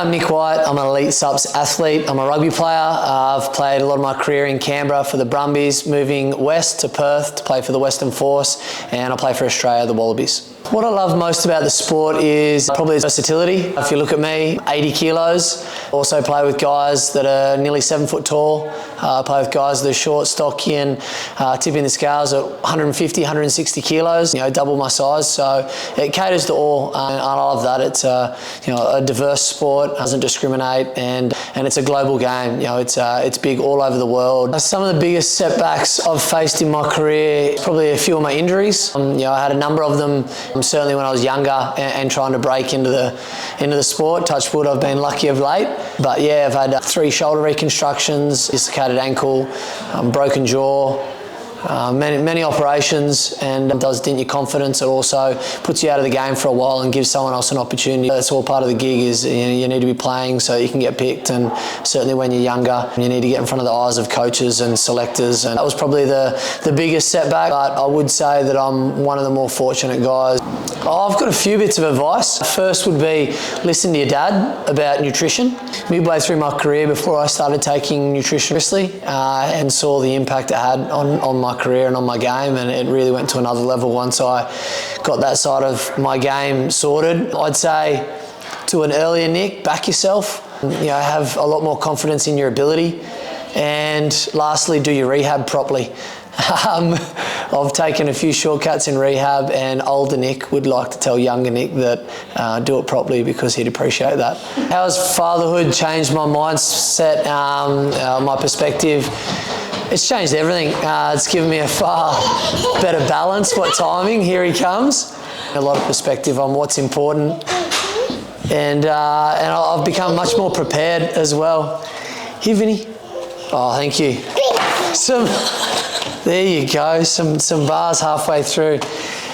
I'm Nic White. I'm an elite subs athlete. I'm a rugby player. I've played a lot of my career in Canberra for the Brumbies, moving west to Perth to play for the Western Force, and I play for Australia, the Wallabies. What I love most about the sport is probably its versatility. If you look at me, 80 kilos. Also play with guys that are nearly 7 foot tall. I play with guys that are short, stocky, and tipping the scales at 150, 160 kilos. Double my size. So it caters to all, and I love that. It's a diverse sport, doesn't discriminate, and it's a global game. It's big all over the world. Some of the biggest setbacks I've faced in my career, probably a few of my injuries. I had a number of them. Certainly when I was younger and trying to break into the sport. Touch wood, I've been lucky of late. But yeah, I've had 3 shoulder reconstructions, dislocated ankle, broken jaw, many operations, and it does dent your confidence. It also puts you out of the game for a while and gives someone else an opportunity. That's all part of the gig. Is you need to be playing so you can get picked, and certainly when you're younger, you need to get in front of the eyes of coaches and selectors. And that was probably the biggest setback. But I would say that I'm one of the more fortunate guys. I've got a few bits of advice. First would be listen to your dad about nutrition. Midway through my career, before I started taking nutrition seriously, and saw the impact it had on my career and on my game, and it really went to another level once I got that side of my game sorted. I'd say to an earlier Nick, back yourself. Have a lot more confidence in your ability, and lastly, do your rehab properly. I've taken a few shortcuts in rehab, and older Nick would like to tell younger Nick that do it properly, because he'd appreciate that. How has fatherhood changed my mindset, my perspective? It's changed everything. It's given me a far better balance. What timing? Here he comes. A lot of perspective on what's important, and I've become much more prepared as well. Here, Vinny. Oh, thank you. There you go. Some bars halfway through.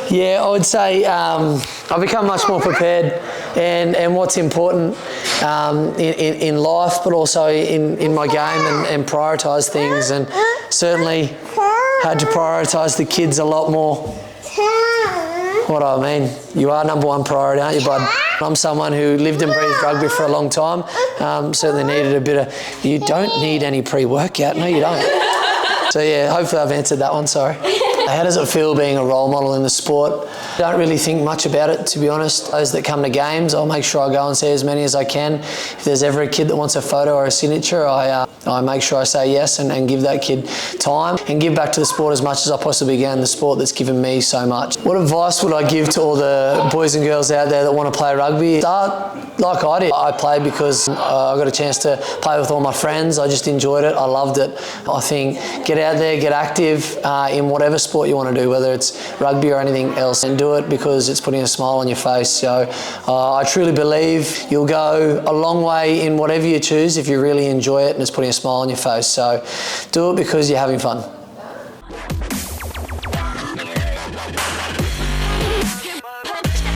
Yeah, I would say I've become much more prepared, and what's important in life, but also in my game, and prioritise things, and certainly had to prioritise the kids a lot more. What I mean, you are number one priority, aren't you, bud? I'm someone who lived and breathed rugby for a long time. Certainly needed a bit of. You don't need any pre-workout. No, you don't. So yeah, hopefully I've answered that one, sorry. How does it feel being a role model in the sport? I don't really think much about it, to be honest. Those that come to games, I'll make sure I go and see as many as I can. If there's ever a kid that wants a photo or a signature, I make sure I say yes and give that kid time, and give back to the sport as much as I possibly can, the sport that's given me so much. What advice would I give to all the boys and girls out there that want to play rugby? Start like I did. I played because I got a chance to play with all my friends. I just enjoyed it. I loved it. I think get out there, get active in whatever sport you want to do, whether it's rugby or anything else, and do it because it's putting a smile on your face. So I truly believe you'll go a long way in whatever you choose if you really enjoy it and it's putting a smile on your face. So do it because you're having fun.